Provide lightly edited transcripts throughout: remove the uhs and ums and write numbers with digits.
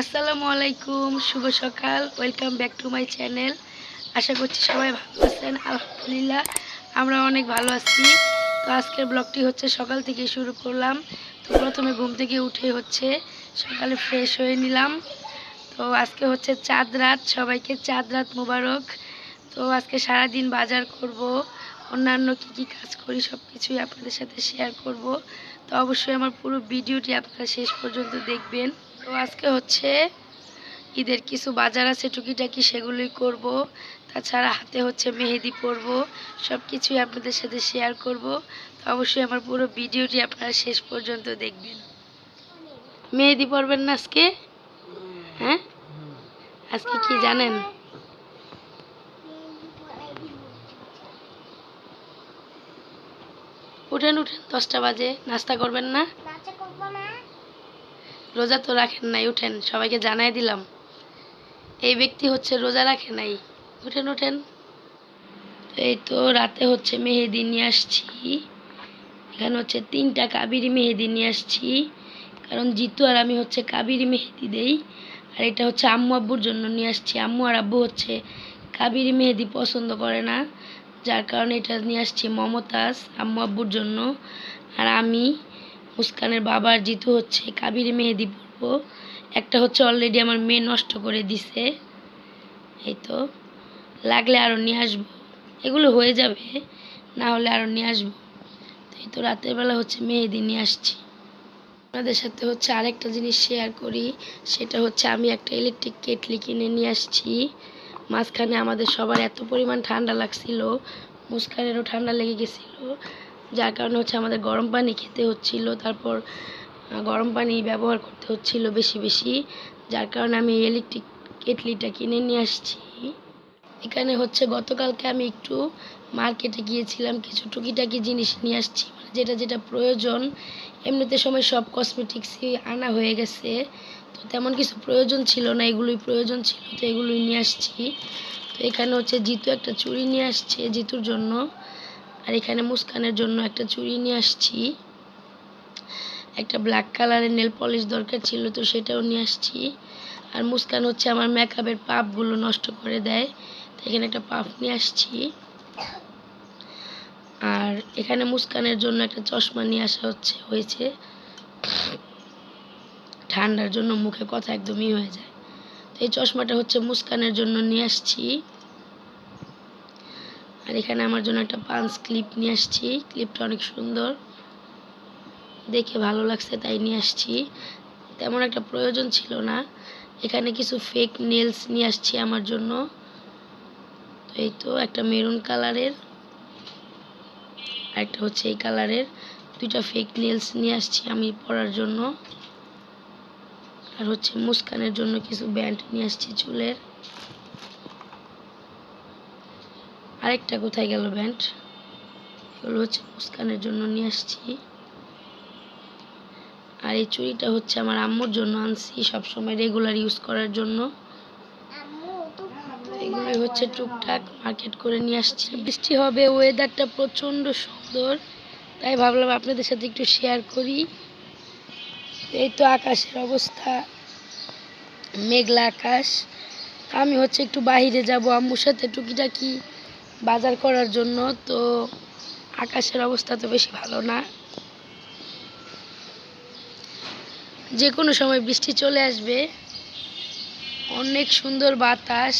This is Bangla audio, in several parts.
আসসালামু আলাইকুম, শুভ সকাল। Welcome back to my channel. আশা করছি সবাই ভালো আছেন। আলহামদুলিল্লাহ আমরা অনেক ভালো আছি। তো আজকের ব্লগটি হচ্ছে সকাল থেকে শুরু করলাম। তো প্রথমে ঘুম থেকে উঠে হচ্ছে সকালে ফ্রেশ হয়ে নিলাম। তো আজকে হচ্ছে চাঁদ রাত, সবাইকে চাঁদ রাত মোবারক। তো আজকে সারাদিন বাজার করব, অন্যান্য কী কাজ করি সব কিছুই আপনাদের সাথে শেয়ার করব। তো অবশ্যই আমার পুরো ভিডিওটি আপনারা শেষ পর্যন্ত দেখবেন। তো আজকে হচ্ছে ঈদের কিছু বাজার আছে টুকিটাকি, সেগুলোই করব। তাছাড়া হাতে হচ্ছে মেহেদি পরব, সব কিছুই আপনাদের সাথে শেয়ার করব। তো অবশ্যই আমার পুরো ভিডিওটি আপনারা শেষ পর্যন্ত দেখবেন। মেহেদি পরবেন না আজকে? হ্যাঁ, আজকে কি জানেন? উঠেন উঠেন, 10টা বাজে। নাস্তা করবেন না? রোজা তো রাখেন নাই, উঠেন, সবাইকে জানাই দিলাম। এই ব্যক্তি হচ্ছে রোজা রাখে নাই। উঠেন উঠেন। এই তো রাতে হচ্ছে মেহেদি নিয়ে আসছি। এখানে হচ্ছে 3টা কাবেরি মেহেদি নিয়ে আসছি, কারণ জিতু আর আমি হচ্ছে কাবেরি মেহেদি দেই। আর এটা হচ্ছে আম্মু আব্বুর জন্য নিয়ে আসছি। আম্মু আর আব্বু হচ্ছে কাবেরি মেহেদি পছন্দ করে না, যার কারণে এটা নিয়ে আসছি মমতাজ আম্মু আব্বুর জন্য। আর আমি মুস্কানের বাবার জিতু হচ্ছে কাবেরি মেহেদি পরবো। একটা হচ্ছে অলরেডি আমার মেয়ে নষ্ট করে দিছে। এই তো লাগলে আরও নিয়ে আসবো, এগুলো হয়ে যাবে, না হলে আরও নিয়ে আসবো। তো এই তো রাতের বেলা হচ্ছে মেহেদি নিয়ে আসছি। আপনাদের সাথে হচ্ছে আরেকটা জিনিস শেয়ার করি, সেটা হচ্ছে আমি একটা ইলেকট্রিক কেটলি কিনে নিয়ে আসছি। মাঝখানে আমাদের সবার এত পরিমাণ ঠান্ডা লাগছিল, মুস্কানেরও ঠান্ডা লেগে গেছিল, যার কারণে হচ্ছে আমাদের গরম পানি খেতে হচ্ছিল, তারপর গরম পানি ব্যবহার করতে হচ্ছিল বেশি বেশি, যার কারণে আমি ইলেকট্রিক কেটলিটা কিনে নিয়ে আসছি। এখানে হচ্ছে গতকালকে আমি একটু মার্কেটে গিয়েছিলাম, কিছু টুকিটাকি জিনিস নিয়ে আসছি, মানে যেটা যেটা প্রয়োজন। এমনিতে সময় সব কসমেটিক্সই আনা হয়ে গেছে, তো তেমন কিছু প্রয়োজন ছিল না, এগুলোই প্রয়োজন ছিল, তো এগুলোই নিয়ে আসছি। তো এখানে হচ্ছে জিতু একটা চুড়ি নিয়ে আসছে জিতুর জন্য, আর এখানে মুস্কানের জন্য একটা চুড়ি নিয়ে আসছি। একটা ব্ল্যাক কালারের নেল পলিশ দরকার ছিল, তো সেটাও নিয়ে আসছি। আর মুস্কান হচ্ছে আমার মেকআপের পাপগুলো নষ্ট করে দেয়, তো এখানে একটা পাপ নিয়ে আসছি। আর এখানে মুস্কানের জন্য একটা চশমা নিয়ে আসা হয়েছে, ঠান্ডার জন্য মুখে কথা একদমই হয়ে যায়, তো এই চশমাটা হচ্ছে মুস্কানের জন্য নিয়ে আসছি। আর এখানে আমার জন্য একটা পাঞ্চ ক্লিপ নিয়ে আসছি, ক্লিপটা অনেক সুন্দর, দেখে ভালো লাগছে তাই নিয়ে আসছি, তেমন একটা প্রয়োজন ছিল না। এখানে কিছু ফেক নেলস নিয়ে আসছি আমার জন্য। তো এই তো একটা মেরুন কালারের, আর একটা হচ্ছে এই কালারের, 2টা ফেক নেলস নিয়ে আসছি আমি পরার জন্য। আর হচ্ছে মুস্কানের জন্য কিছু ব্যান্ড নিয়ে আসছি চুলের। আরেকটা কোথায় গেল ব্যান্ড? এগুলো হচ্ছে মুস্কানের জন্য নিয়ে আসছি। আর এই চুড়িটা হচ্ছে আমার আম্মুর জন্য আনছি, সবসময় রেগুলার ইউজ করার জন্য। এগুলোই হচ্ছে টুকটাক মার্কেট করে নিয়ে আসছি। বৃষ্টি হবে, ওয়েদারটা প্রচণ্ড সুন্দর, তাই ভাবলাম আপনাদের সাথে একটু শেয়ার করি। এই তো আকাশের অবস্থা, মেঘলা আকাশ। আমি হচ্ছে একটু বাইরে যাব আম্মুর সাথে টুকিটাকি বাজার করার জন্য, তো আকাশের অবস্থা তো বেশি ভালো না, যে কোনো সময় বৃষ্টি চলে আসবে। অনেক সুন্দর বাতাস,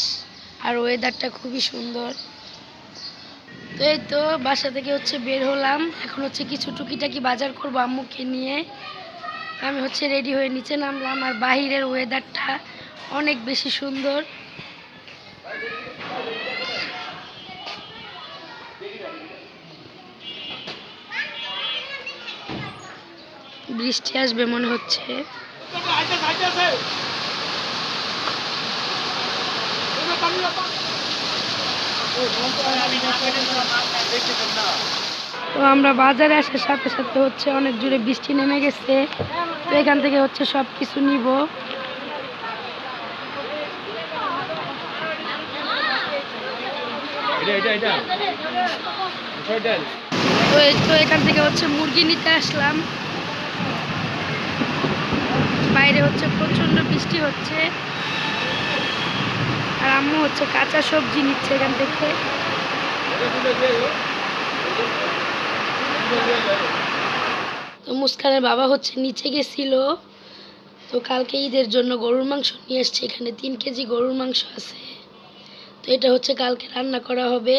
আর ওয়েদারটা খুবই সুন্দর। তো এই তো বাসা থেকে হচ্ছে বের হলাম, এখন হচ্ছে কিছু টুকিটাকি বাজার করবো আম্মুকে নিয়ে। আমি হচ্ছে রেডি হয়ে নিচে নামলাম, আর বাহিরের ওয়েদারটা অনেক বেশি সুন্দর। বৃষ্টি আসবে মনে হচ্ছে। তো আমরা বাজারে আসার সাথে সাথে হচ্ছে অনেক জোরে বৃষ্টি নেমে গেছে, তো এখান থেকে হচ্ছে সব কিছু নিব। তো এখান থেকে হচ্ছে মুরগি নিতে আসলাম। বাইরে হচ্ছে প্রচণ্ড বৃষ্টি হচ্ছে, আর আম্মু হচ্ছে কাঁচা সবজি নিচ্ছে এখান থেকে। তো মুস্কানের বাবা হচ্ছে নিচে গেছিল, তো কালকে ঈদের জন্য গরুর মাংস নিয়ে আসছে। এখানে 3 কেজি গরুর মাংস আছে, তো এটা হচ্ছে কালকে রান্না করা হবে।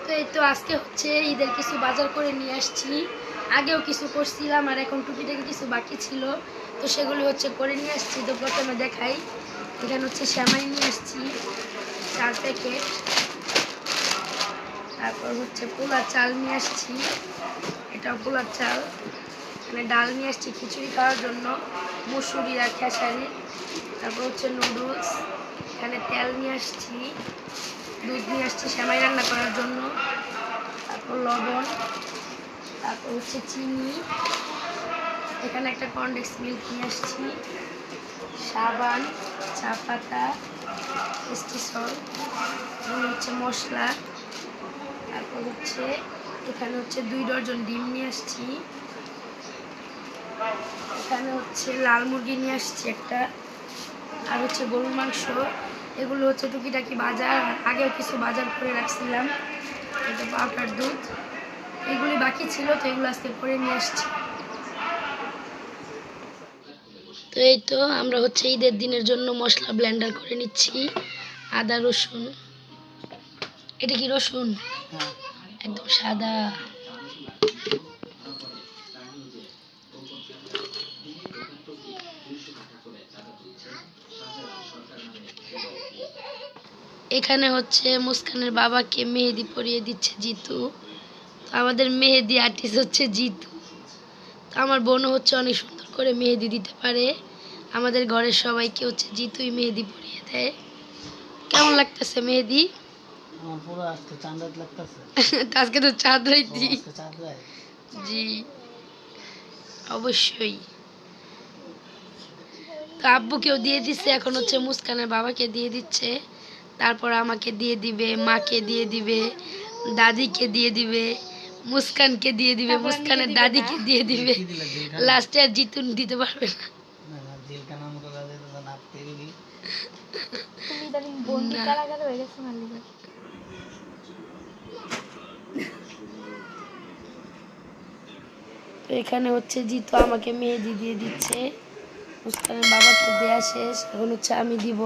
তো এই তো আজকে হচ্ছে ঈদের কিছু বাজার করে নিয়ে আসছি। আগেও কিছু করছিলাম, আর এখন টুকিটাকি কিছু বাকি ছিল, তো সেগুলি হচ্ছে করে নিয়ে আসছি। তো প্রথমে দেখাই, এখানে হচ্ছে সেমাই নিয়ে আসছি 4 প্যাকেট। তারপর হচ্ছে পোলার চাল নিয়ে আসছি, এটাও পোলার চাল। এখানে ডাল নিয়ে আসছি খিচুড়ি খাওয়ার জন্য, মুসুরি আর খেসারি। তারপর হচ্ছে নুডলস। এখানে তেল নিয়ে আসছি, দুধ নিয়ে আসছি সেমাই রান্না করার জন্য। তারপর লবণ, তারপর হচ্ছে চিনি। এখানে একটা কনডেন্স মিল্ক নিয়ে আসছি, সাবান, চা পাতা, টেস্টি সল্ট, হচ্ছে মশলা। তারপর হচ্ছে এখানে হচ্ছে 2 ডজন ডিম নিয়ে আসছি। এখানে হচ্ছে লাল মুরগি নিয়ে আসছি একটা, আর হচ্ছে গরুর মাংস। এগুলো হচ্ছে টুকিটাকি বাজার, আগেও কিছু বাজার করে রাখছিলাম। এটা পাউডার দুধ, এগুলি বাকি ছিল, তো এগুলো আজকে করে নিয়ে আসছি। তো এই তো আমরা হচ্ছে ঈদের দিনের জন্য মশলা ব্লেন্ডার করে নিচ্ছি। আদা রসুন, এটা কি রসুন? একদম সাদা। এখানে হচ্ছে মুস্কানের বাবাকে মেহেদি পরিয়ে দিচ্ছে জিতু। তো আমাদের মেহেদি আর্টিস্ট হচ্ছে জিতু। তো আমার বোনও হচ্ছে অনেক সুন্দর করে মেহেদি দিতে পারে। আমাদের ঘরের সবাইকে হচ্ছে জিতুই মেহেদি পরিয়ে দেয়। কেমন লাগতেছে মেহেদি? আজকে তো চাঁদ রাইতি। জি অবশ্যই। তো আব্বুকেও দিয়ে দিচ্ছে, এখন হচ্ছে মুস্কানের বাবাকে দিয়ে দিচ্ছে, তারপর আমাকে দিয়ে দিবে, মাকে দিয়ে দিবে, দাদিকে দিয়ে দিবে, মুস্কানকে দিয়ে দিবে, মুস্কানের দাদিকে দিয়ে দিবে, লাস্টে আর জিতুন দিতে পারবে না। তো এখানে হচ্ছে জিতু আমাকে মেহেদি দিয়ে দিচ্ছে, মুস্কানের বাবাকে দেয়া শেষ, এখন হচ্ছে আমি দিব।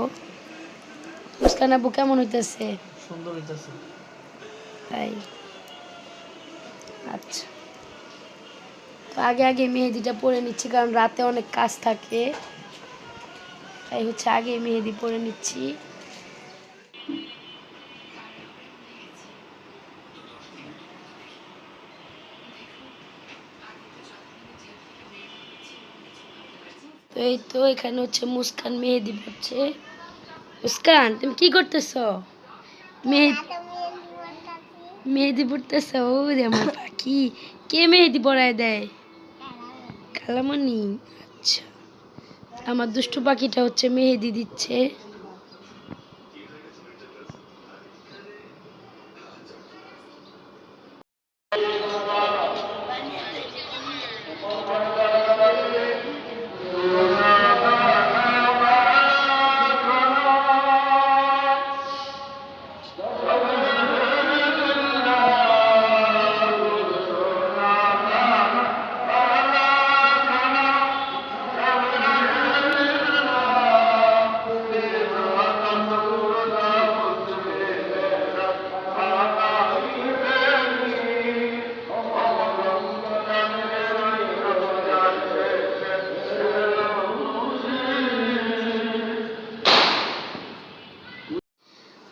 মুস্কান আব্বু কেমন হইতেছে? সুন্দর হইতেছে। তাই, আচ্ছা। তো আগে আগে মেহেদিটা পরে নিচ্ছি, কারণ রাতে অনেক কাজ থাকে, তাই হচ্ছে আগে মেহেদি পরে নিচ্ছি। তো এই তো এখানে হচ্ছে মুস্কান মেহেদি পড়ছে। মুস্কান তুমি কি করতেছ? মেহেদি পড়তেছ? ও রে আমার পাখি। কে মেহেদি পরায় দেয়? খালামণি। আচ্ছা, আমার দুষ্টু পাখিটা হচ্ছে মেহেদি দিচ্ছে।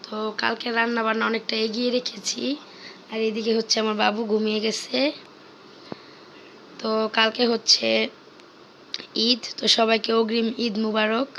তো কালকে রান্না বান্না অনেকটা এগিয়ে রেখেছি, আর এদিকে হচ্ছে আমার বাবু ঘুমিয়ে গেছে। তো কালকে হচ্ছে ঈদ, তো সবাইকে অগ্রিম ঈদ মুবারক।